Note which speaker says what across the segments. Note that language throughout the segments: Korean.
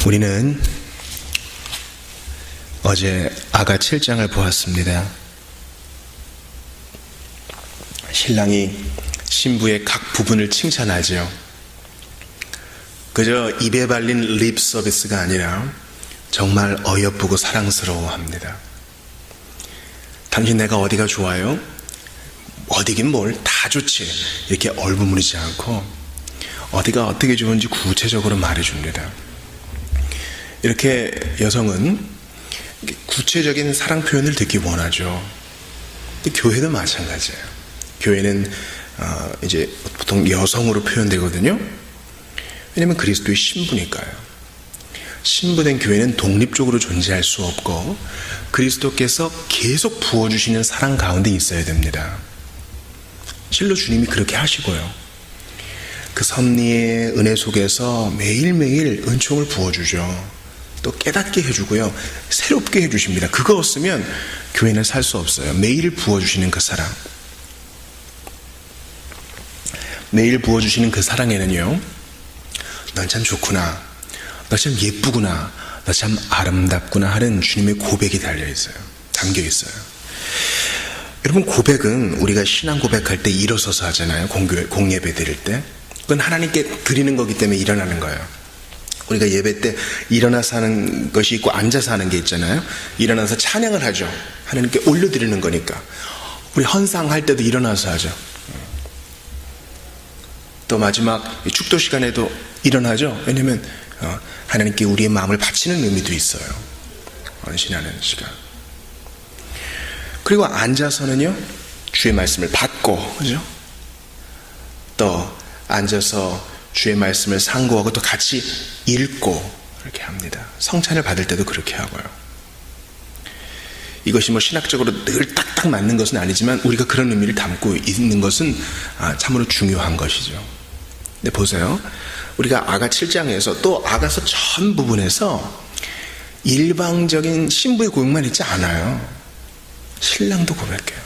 Speaker 1: 우리는 어제 아가 7장을 보았습니다. 신랑이 신부의 각 부분을 칭찬하죠. 그저 입에 발린 립 서비스가 아니라 정말 어여쁘고 사랑스러워합니다. 당신 내가 어디가 좋아요? 어디긴 뭘 다 좋지, 이렇게 얼버무리지 않고 어디가 어떻게 좋은지 구체적으로 말해줍니다. 이렇게 여성은 구체적인 사랑 표현을 듣기 원하죠. 근데 교회도 마찬가지예요. 교회는 이제 보통 여성으로 표현되거든요. 왜냐하면 그리스도의 신부니까요. 신부된 교회는 독립적으로 존재할 수 없고 그리스도께서 계속 부어주시는 사랑 가운데 있어야 됩니다. 실로 주님이 그렇게 하시고요. 그 섭리의 은혜 속에서 매일매일 은총을 부어주죠. 또 깨닫게 해주고요. 새롭게 해주십니다. 그거 없으면 교회는 살 수 없어요. 매일 부어주시는 그 사랑. 매일 부어주시는 그 사랑에는요, 넌 참 좋구나, 너 참 예쁘구나, 너 참 아름답구나 하는 주님의 고백이 달려있어요. 담겨있어요. 여러분, 고백은 우리가 신앙 고백할 때 일어서서 하잖아요. 공예배 드릴 때. 그건 하나님께 드리는 거기 때문에 일어나는 거예요. 우리가 예배 때 일어나서 하는 것이 있고 앉아서 하는 게 있잖아요. 일어나서 찬양을 하죠. 하나님께 올려드리는 거니까. 우리 헌상할 때도 일어나서 하죠. 또 마지막 축도 시간에도 일어나죠. 왜냐하면 하나님께 우리의 마음을 바치는 의미도 있어요. 헌신하는 시간. 그리고 앉아서는요, 주의 말씀을 받고, 그죠? 또 앉아서 주의 말씀을 상고하고 또 같이 읽고 이렇게 합니다. 성찬을 받을 때도 그렇게 하고요. 이것이 뭐 신학적으로 늘 딱딱 맞는 것은 아니지만 우리가 그런 의미를 담고 있는 것은 참으로 중요한 것이죠. 근데 보세요. 우리가 아가 7장에서 또 아가서 전 부분에서 일방적인 신부의 고백만 있지 않아요. 신랑도 고백해요.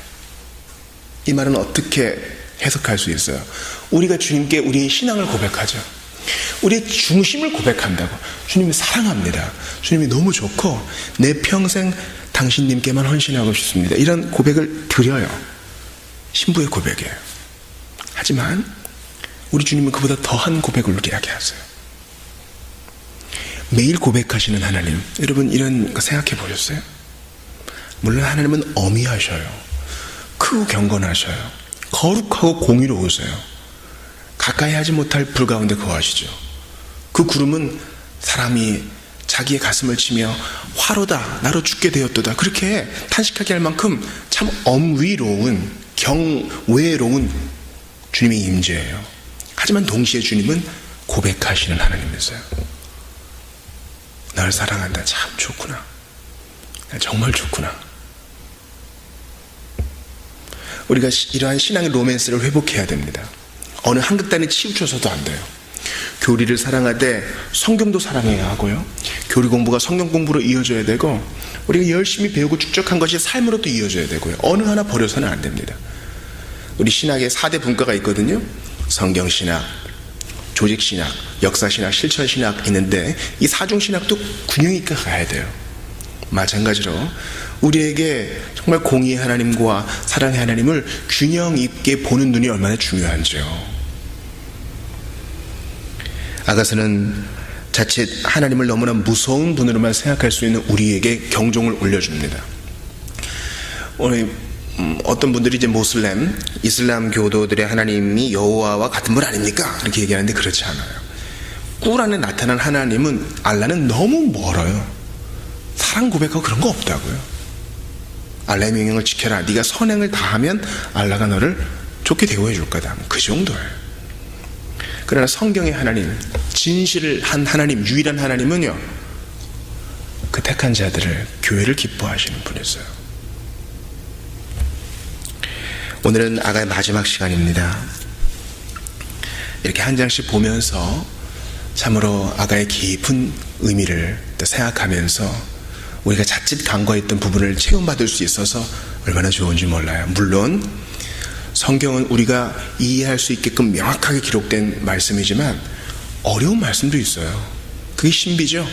Speaker 1: 이 말은 어떻게 해석할 수 있어요? 우리가 주님께 우리의 신앙을 고백하죠. 우리의 중심을 고백한다고. 주님이 사랑합니다. 주님이 너무 좋고 내 평생 당신님께만 헌신하고 싶습니다. 이런 고백을 드려요. 신부의 고백이에요. 하지만 우리 주님은 그보다 더한 고백을 우리에게 하세요. 매일 고백하시는 하나님, 여러분 이런 거 생각해 보셨어요? 물론 하나님은 어미하셔요. 크고 경건하셔요. 거룩하고 공의로우세요. 가까이 하지 못할 불 가운데 거하시죠. 그 구름은 사람이 자기의 가슴을 치며 화로다, 나로 죽게 되었도다, 그렇게 탄식하게 할 만큼 참 엄위로운, 경외로운 주님의 임재예요. 하지만 동시에 주님은 고백하시는 하나님이세요. 나를 사랑한다, 참 좋구나, 정말 좋구나. 우리가 이러한 신앙의 로맨스를 회복해야 됩니다. 어느 한 극단에 치우쳐서도 안 돼요. 교리를 사랑하되 성경도 사랑해야 하고요. 교리 공부가 성경 공부로 이어져야 되고, 우리가 열심히 배우고 축적한 것이 삶으로 또 이어져야 되고요. 어느 하나 버려서는 안 됩니다. 우리 신학의 4대 분과가 있거든요. 성경신학, 조직신학, 역사신학, 실천신학 있는데 이 사중신학도 균형 있게 가야 돼요. 마찬가지로 우리에게 정말 공의의 하나님과 사랑의 하나님을 균형 있게 보는 눈이 얼마나 중요한지요. 아가서는 자칫 하나님을 너무나 무서운 분으로만 생각할 수 있는 우리에게 경종을 울려줍니다. 오늘 어떤 분들이 이제 모슬렘, 이슬람 교도들의 하나님이 여호와와 같은 분 아닙니까? 이렇게 얘기하는데 그렇지 않아요. 꿀 안에 나타난 하나님은, 알라는 너무 멀어요. 사랑 고백하고 그런 거 없다고요. 알라의 명령을 지켜라, 네가 선행을 다하면 알라가 너를 좋게 대우해 줄 거다, 그 정도예요. 그러나 성경의 하나님, 진실을 한 하나님, 유일한 하나님은요, 그 택한 자들을, 교회를 기뻐하시는 분이었어요. 오늘은 아가의 마지막 시간입니다. 이렇게 한 장씩 보면서 참으로 아가의 깊은 의미를 또 생각하면서 우리가 자칫 간과했던 부분을 체험받을 수 있어서 얼마나 좋은지 몰라요. 물론 성경은 우리가 이해할 수 있게끔 명확하게 기록된 말씀이지만 어려운 말씀도 있어요. 그게 신비죠.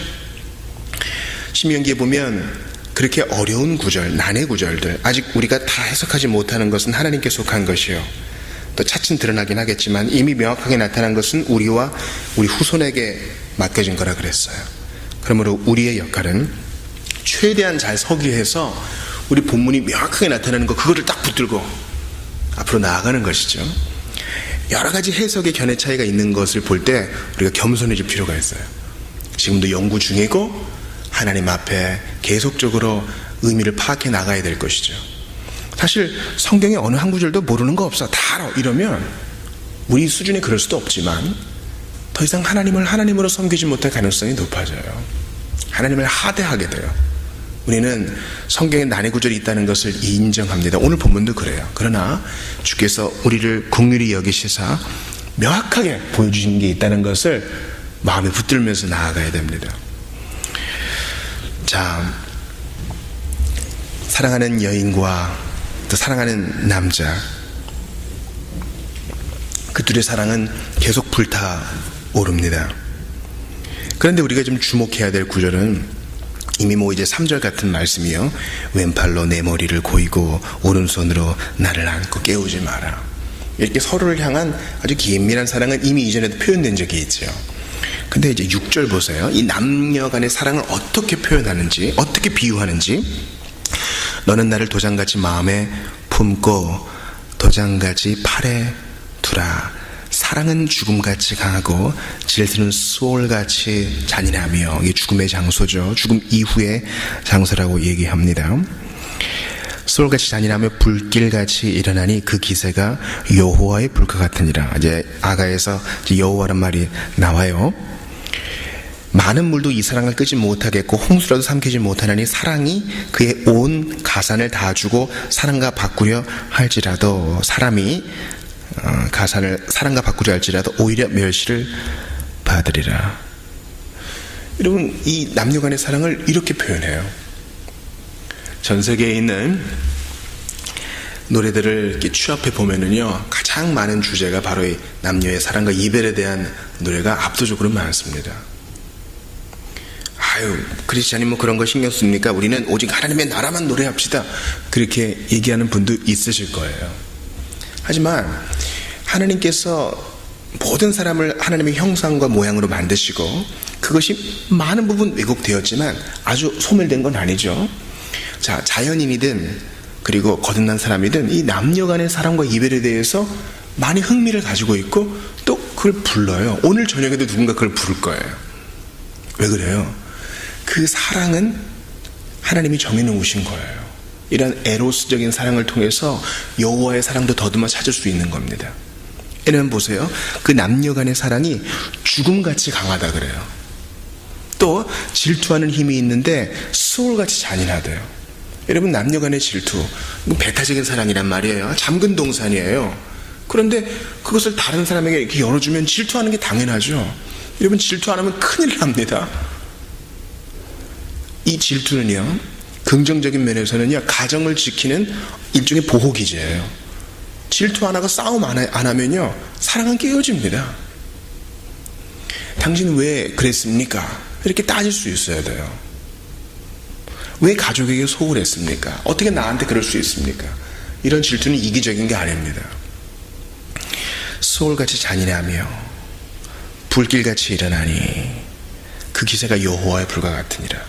Speaker 1: 신명기에 보면 그렇게 어려운 구절, 난해 구절들, 아직 우리가 다 해석하지 못하는 것은 하나님께 속한 것이요, 또 차츰 드러나긴 하겠지만 이미 명확하게 나타난 것은 우리와 우리 후손에게 맡겨진 거라 그랬어요. 그러므로 우리의 역할은 최대한 잘 서기해서 우리 본문이 명확하게 나타나는 거, 그거를 딱 붙들고 앞으로 나아가는 것이죠. 여러 가지 해석의 견해 차이가 있는 것을 볼 때 우리가 겸손해질 필요가 있어요. 지금도 연구 중이고 하나님 앞에 계속적으로 의미를 파악해 나가야 될 것이죠. 사실 성경의 어느 한 구절도 모르는 거 없어, 다 알아, 이러면 우리 수준에 그럴 수도 없지만 더 이상 하나님을 하나님으로 섬기지 못할 가능성이 높아져요. 하나님을 하대하게 돼요. 우리는 성경에 난해 구절이 있다는 것을 인정합니다. 오늘 본문도 그래요. 그러나 주께서 우리를 긍휼히 여기시사 명확하게 보여주신 게 있다는 것을 마음에 붙들면서 나아가야 됩니다. 자, 사랑하는 여인과 또 사랑하는 남자, 그 둘의 사랑은 계속 불타오릅니다. 그런데 우리가 좀 주목해야 될 구절은 이미 이제 3절 같은 말씀이요, 왼팔로 내 머리를 고이고 오른손으로 나를 안고 깨우지 마라. 이렇게 서로를 향한 아주 긴밀한 사랑은 이미 이전에도 표현된 적이 있죠. 근데 이제 6절 보세요. 이 남녀 간의 사랑을 어떻게 표현하는지, 어떻게 비유하는지. 너는 나를 도장같이 마음에 품고 도장같이 팔에 두라. 사랑은 죽음같이 강하고 질투는 수월같이 잔인하며, 이게 죽음의 장소죠. 죽음 이후의 장소라고 얘기합니다. 수월같이 잔인하며 불길같이 일어나니 그 기세가 여호와의 불과 같으니라. 이제 아가에서 여호와란 말이 나와요. 많은 물도 이 사랑을 끄지 못하겠고 홍수라도 삼키지 못하나니 사랑이 그의 온 가산을 다 주고 사랑과 바꾸려 할지라도, 사람이 가산을 사랑과 바꾸려 할지라도 오히려 멸시를 받으리라. 여러분, 이 남녀 간의 사랑을 이렇게 표현해요. 전 세계에 있는 노래들을 이렇게 취합해 보면은요, 가장 많은 주제가 바로 이 남녀의 사랑과 이별에 대한 노래가 압도적으로 많습니다. 아유, 크리스찬이 그런 거 신경 씁니까? 우리는 오직 하나님의 나라만 노래합시다. 그렇게 얘기하는 분도 있으실 거예요. 하지만 하나님께서 모든 사람을 하나님의 형상과 모양으로 만드시고 그것이 많은 부분 왜곡되었지만 아주 소멸된 건 아니죠. 자, 자연인이든 그리고 거듭난 사람이든 이 남녀 간의 사랑과 이별에 대해서 많이 흥미를 가지고 있고 또 그걸 불러요. 오늘 저녁에도 누군가 그걸 부를 거예요. 왜 그래요? 그 사랑은 하나님이 정해놓으신 거예요. 이런 에로스적인 사랑을 통해서 여호와의 사랑도 더듬어 찾을 수 있는 겁니다. 여러분 보세요. 그 남녀 간의 사랑이 죽음같이 강하다 그래요. 또 질투하는 힘이 있는데 수월같이 잔인하대요. 여러분, 남녀 간의 질투, 배타적인 사랑이란 말이에요. 잠근 동산이에요. 그런데 그것을 다른 사람에게 이렇게 열어주면 질투하는 게 당연하죠. 여러분, 질투 안 하면 큰일 납니다. 이 질투는요, 긍정적인 면에서는요, 가정을 지키는 일종의 보호기제예요. 질투 안 하고 싸움 안 하면요, 사랑은 깨어집니다. 당신 왜 그랬습니까? 이렇게 따질 수 있어야 돼요. 왜 가족에게 소홀했습니까? 어떻게 나한테 그럴 수 있습니까? 이런 질투는 이기적인 게 아닙니다. 소홀같이 잔인하며 불길같이 일어나니 그 기세가 여호와의 불과 같으니라.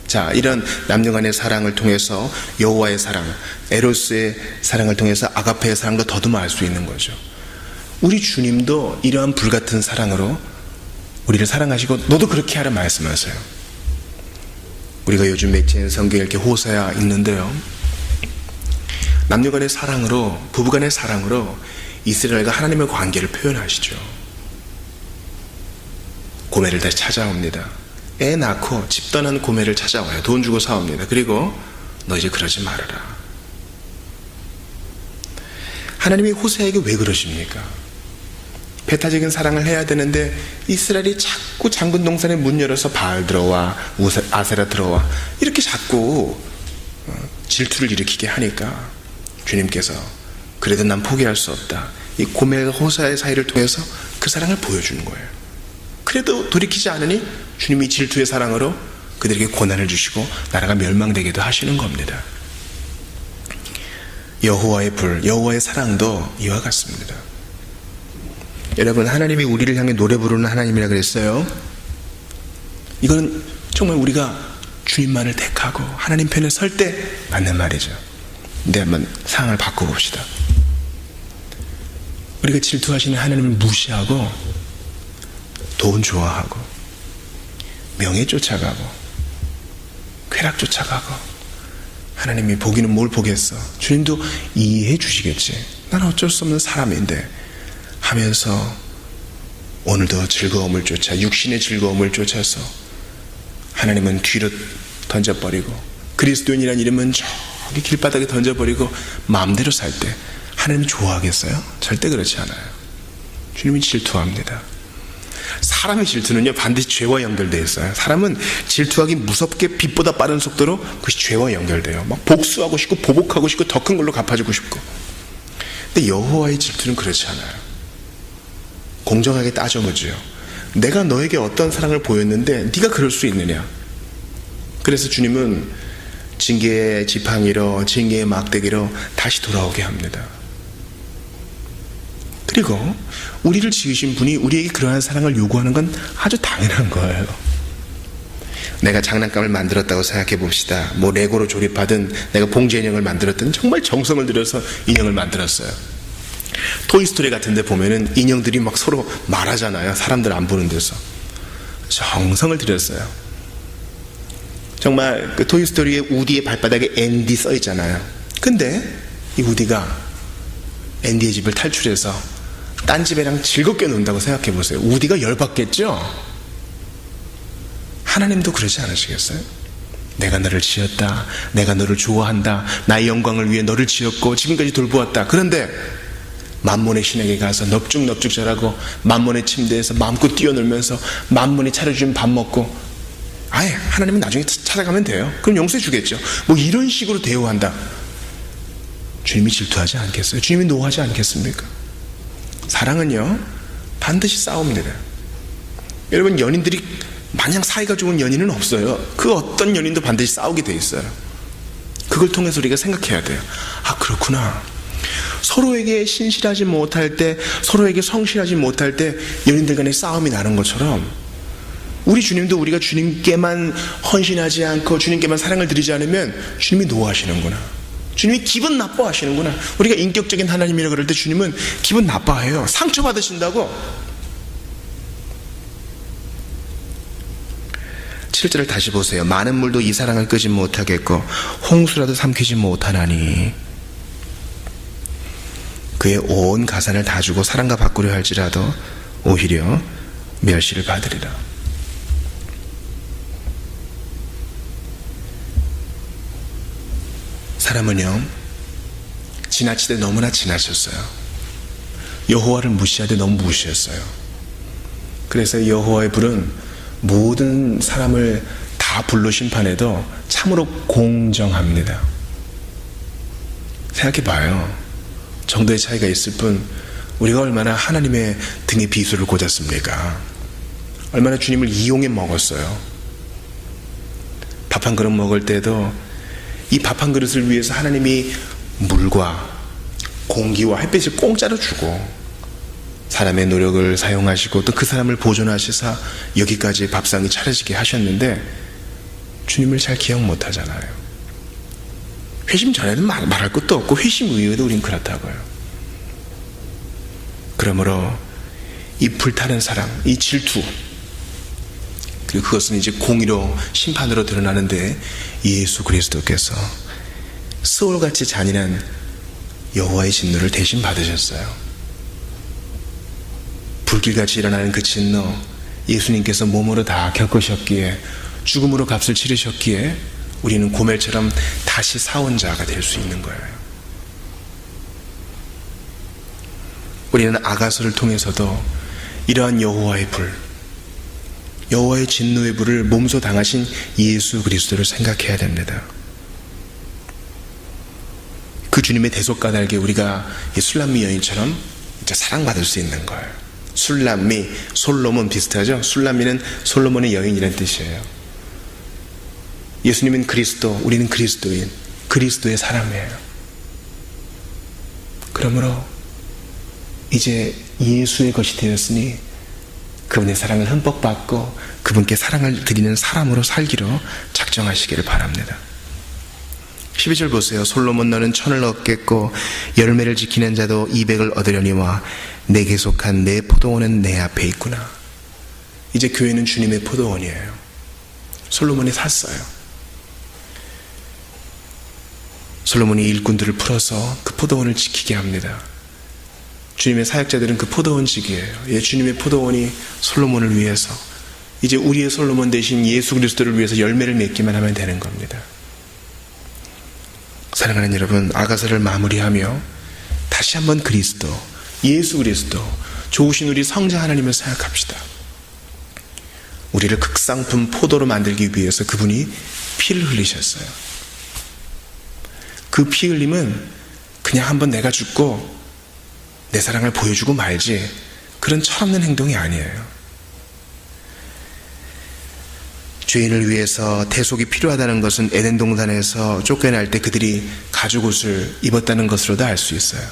Speaker 1: 자, 이런 남녀 간의 사랑을 통해서 여호와의 사랑, 에로스의 사랑을 통해서 아가페의 사랑도 더듬어 알 수 있는 거죠. 우리 주님도 이러한 불같은 사랑으로 우리를 사랑하시고 너도 그렇게 하라 말씀하세요. 우리가 요즘 매체인 성경에 이렇게 호세아 읽는데요, 남녀 간의 사랑으로, 부부 간의 사랑으로 이스라엘과 하나님의 관계를 표현하시죠. 고멜을 다시 찾아옵니다. 애 낳고 집 떠난 고멜을 찾아와요. 돈 주고 사옵니다. 그리고 너 이제 그러지 말아라. 하나님이 호세아에게 왜 그러십니까? 배타적인 사랑을 해야 되는데 이스라엘이 자꾸 잠근 동산에 문 열어서 바알 들어와, 아세라 들어와, 이렇게 자꾸 질투를 일으키게 하니까 주님께서 그래도 난 포기할 수 없다. 이 고멜과 호세아의 사이를 통해서 그 사랑을 보여주는 거예요. 그래도 돌이키지 않으니 주님이 질투의 사랑으로 그들에게 고난을 주시고 나라가 멸망되기도 하시는 겁니다. 여호와의 불, 여호와의 사랑도 이와 같습니다. 여러분, 하나님이 우리를 향해 노래 부르는 하나님이라 그랬어요. 이건 정말 우리가 주님만을 택하고 하나님 편에 설 때 맞는 말이죠. 근데 한번 상황을 바꿔봅시다. 우리가 질투하시는 하나님을 무시하고 돈 좋아하고 명예 쫓아가고 쾌락 쫓아가고 하나님이 보기는 뭘 보겠어. 주님도 이해해 주시겠지. 난 어쩔 수 없는 사람인데 하면서 오늘도 즐거움을 쫓아 육신의 즐거움을 쫓아서 하나님은 뒤로 던져버리고 그리스도인이라는 이름은 저기 길바닥에 던져버리고 마음대로 살 때 하나님이 좋아하겠어요? 절대 그렇지 않아요. 주님이 질투합니다. 사람의 질투는요 반드시 죄와 연결되어 있어요. 사람은 질투하기 무섭게 빛보다 빠른 속도로 그것이 죄와 연결돼요. 막 복수하고 싶고 보복하고 싶고 더 큰 걸로 갚아주고 싶고. 근데 여호와의 질투는 그렇지 않아요. 공정하게 따져보지요. 내가 너에게 어떤 사랑을 보였는데 네가 그럴 수 있느냐. 그래서 주님은 징계의 지팡이로 징계의 막대기로 다시 돌아오게 합니다. 그리고 우리를 지으신 분이 우리에게 그러한 사랑을 요구하는 건 아주 당연한 거예요. 내가 장난감을 만들었다고 생각해 봅시다. 뭐 레고로 조립하든 내가 봉제 인형을 만들었든 정말 정성을 들여서 인형을 만들었어요. 토이스토리 같은 데 보면은 인형들이 막 서로 말하잖아요. 사람들 안 보는 데서 정성을 들였어요. 정말 그 토이스토리의 우디의 발바닥에 앤디 써 있잖아요. 근데 이 우디가 앤디의 집을 탈출해서 딴 집애랑 즐겁게 논다고 생각해 보세요. 우디가 열받겠죠? 하나님도 그러지 않으시겠어요? 내가 너를 지었다. 내가 너를 좋아한다. 나의 영광을 위해 너를 지었고 지금까지 돌보았다. 그런데 만몬의 신에게 가서 넙죽넙죽 자라고 만몬의 침대에서 마음껏 뛰어놀면서 만몬이 차려준 밥 먹고 아예 하나님은 나중에 찾아가면 돼요. 그럼 용서해 주겠죠. 뭐 이런 식으로 대우한다. 주님이 질투하지 않겠어요? 주님이 노하지 않겠습니까? 사랑은요 반드시 싸웁니다. 여러분, 연인들이 마냥 사이가 좋은 연인은 없어요. 그 어떤 연인도 반드시 싸우게 돼 있어요. 그걸 통해서 우리가 생각해야 돼요. 아, 그렇구나. 서로에게 신실하지 못할 때, 서로에게 성실하지 못할 때 연인들 간에 싸움이 나는 것처럼 우리 주님도 우리가 주님께만 헌신하지 않고 주님께만 사랑을 드리지 않으면 주님이 노하시는구나. 주님이 기분 나빠하시는구나. 우리가 인격적인 하나님이라고 그럴 때 주님은 기분 나빠해요. 상처받으신다고. 7절을 다시 보세요. 많은 물도 이 사랑을 끄지 못하겠고 홍수라도 삼키지 못하나니 그의 온 가산을 다 주고 사랑과 바꾸려 할지라도 오히려 멸시를 받으리라. 사람은요 지나치되 너무나 지나쳤어요. 여호와를 무시하되 너무 무시했어요. 그래서 여호와의 불은 모든 사람을 다 불로 심판해도 참으로 공정합니다. 생각해봐요. 정도의 차이가 있을 뿐 우리가 얼마나 하나님의 등에 비수를 꽂았습니까? 얼마나 주님을 이용해 먹었어요. 밥 한 그릇 먹을 때도 이 밥 한 그릇을 위해서 하나님이 물과 공기와 햇빛을 공짜로 주고 사람의 노력을 사용하시고 또 그 사람을 보존하시사 여기까지 밥상이 차려지게 하셨는데 주님을 잘 기억 못하잖아요. 회심 전에는 말할 것도 없고 회심 이후에도 우린 그렇다고요. 그러므로 이 불타는 사랑, 이 질투, 그리고 그것은 이제 공의로 심판으로 드러나는데 예수 그리스도께서 스올같이 잔인한 여호와의 진노를 대신 받으셨어요. 불길같이 일어나는 그 진노 예수님께서 몸으로 다 겪으셨기에 죽음으로 값을 치르셨기에 우리는 고멜처럼 다시 사온 자가 될 수 있는 거예요. 우리는 아가서를 통해서도 이러한 여호와의 불, 여호와의 진노의 불을 몸소 당하신 예수 그리스도를 생각해야 됩니다. 그 주님의 대속가달게 우리가 이 술람미 여인처럼 이제 사랑받을 수 있는 거예요. 술람미, 솔로몬 비슷하죠? 술람미는 솔로몬의 여인이라는 뜻이에요. 예수님은 그리스도, 우리는 그리스도인, 그리스도의 사람이에요. 그러므로 이제 예수의 것이 되었으니 그분의 사랑을 흠뻑 받고 그분께 사랑을 드리는 사람으로 살기로 작정하시기를 바랍니다. 12절 보세요. 솔로몬 너는 천을 얻겠고 열매를 지키는 자도 200을 얻으려니와 내게 속한 내 포도원은 내 앞에 있구나. 이제 교회는 주님의 포도원이에요. 솔로몬이 샀어요. 솔로몬이 일꾼들을 풀어서 그 포도원을 지키게 합니다. 주님의 사역자들은 그 포도원직이에요. 주님의 포도원이 솔로몬을 위해서, 이제 우리의 솔로몬 대신 예수 그리스도를 위해서 열매를 맺기만 하면 되는 겁니다. 사랑하는 여러분, 아가서를 마무리하며 다시 한번 그리스도, 예수 그리스도, 좋으신 우리 성자 하나님을 생각합시다. 우리를 극상품 포도로 만들기 위해서 그분이 피를 흘리셨어요. 그 피 흘림은 그냥 한번 내가 죽고 내 사랑을 보여주고 말지, 그런 철없는 행동이 아니에요. 죄인을 위해서 대속이 필요하다는 것은 에덴 동산에서 쫓겨날 때 그들이 가죽옷을 입었다는 것으로도 알 수 있어요.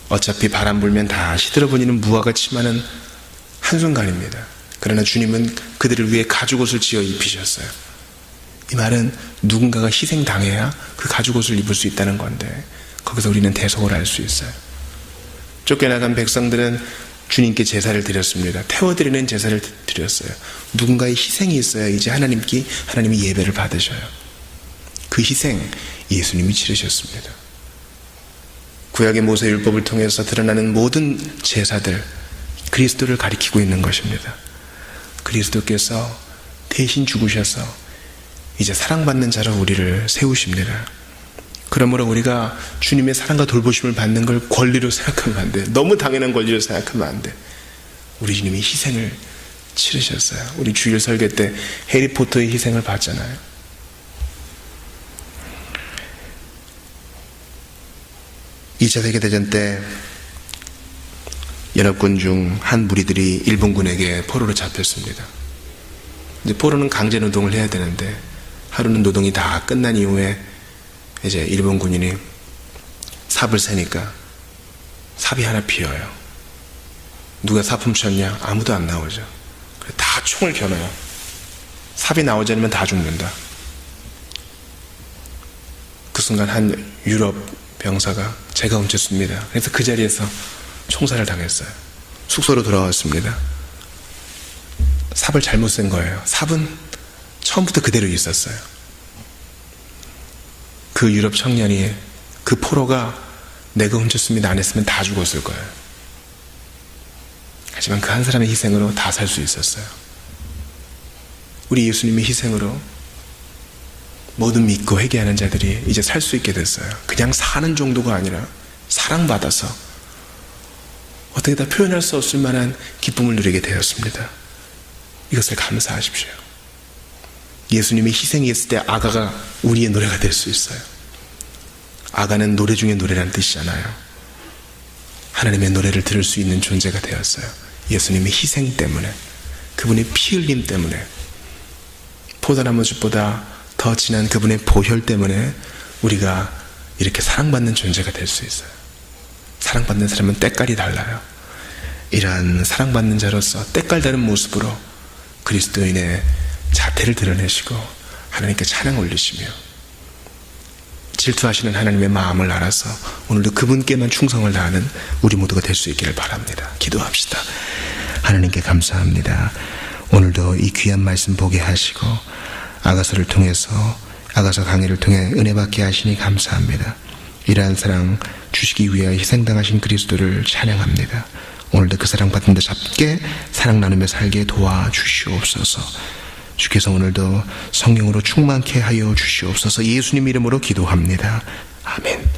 Speaker 1: 어차피 바람 불면 다 시들어버리는 무화과 치마는 한순간입니다. 그러나 주님은 그들을 위해 가죽옷을 지어 입히셨어요. 이 말은 누군가가 희생당해야 그 가죽옷을 입을 수 있다는 건데, 거기서 우리는 대속을 알 수 있어요. 쫓겨나간 백성들은 주님께 제사를 드렸습니다. 태워드리는 제사를 드렸어요. 누군가의 희생이 있어야 이제 하나님이 예배를 받으셔요. 그 희생 예수님이 치르셨습니다. 구약의 모세율법을 통해서 드러나는 모든 제사들, 그리스도를 가리키고 있는 것입니다. 그리스도께서 대신 죽으셔서 이제 사랑받는 자로 우리를 세우십니다. 그러므로 우리가 주님의 사랑과 돌보심을 받는 걸 권리로 생각하면 안 돼. 너무 당연한 권리로 생각하면 안 돼. 우리 주님이 희생을 치르셨어요. 우리 주일 설교 때 해리포터의 희생을 봤잖아요. 2차 세계대전 때 연합군 중 한 무리들이 일본군에게 포로로 잡혔습니다. 이제 포로는 강제 노동을 해야 되는데, 하루는 노동이 다 끝난 이후에 이제 일본 군인이 삽을 세니까 삽이 하나 비어요. 누가 삽 훔쳤냐? 아무도 안 나오죠. 다 총을 겨눠요. 삽이 나오지 않으면 다 죽는다. 그 순간 한 유럽 병사가 제가 훔쳤습니다. 그래서 그 자리에서 총살을 당했어요. 숙소로 돌아왔습니다. 삽을 잘못 센 거예요. 삽은 처음부터 그대로 있었어요. 그 유럽 청년이, 그 포로가 내가 훔쳤습니다 안 했으면 다 죽었을 거예요. 하지만 그 한 사람의 희생으로 다 살 수 있었어요. 우리 예수님의 희생으로 모든 믿고 회개하는 자들이 이제 살 수 있게 됐어요. 그냥 사는 정도가 아니라 사랑받아서 어떻게 다 표현할 수 없을 만한 기쁨을 누리게 되었습니다. 이것을 감사하십시오. 예수님이 희생이 있을 때 아가가 우리의 노래가 될 수 있어요. 아가는 노래 중에 노래라는 뜻이잖아요. 하나님의 노래를 들을 수 있는 존재가 되었어요. 예수님의 희생 때문에, 그분의 피 흘림 때문에, 포도나무즙보다 더 진한 그분의 보혈 때문에 우리가 이렇게 사랑받는 존재가 될 수 있어요. 사랑받는 사람은 때깔이 달라요. 이러한 사랑받는 자로서 때깔 다른 모습으로 그리스도인의 자태를 드러내시고 하나님께 찬양 올리시며 질투하시는 하나님의 마음을 알아서 오늘도 그분께만 충성을 다하는 우리 모두가 될 수 있기를 바랍니다. 기도합시다. 하나님께 감사합니다. 오늘도 이 귀한 말씀 보게 하시고 아가서를 통해서, 아가서 강의를 통해 은혜 받게 하시니 감사합니다. 이러한 사랑 주시기 위하여 희생당하신 그리스도를 찬양합니다. 오늘도 그 사랑 받는 데 잡게 사랑 나누며 살게 도와주시옵소서. 주께서 오늘도 성령으로 충만케 하여 주시옵소서. 예수님 이름으로 기도합니다. 아멘.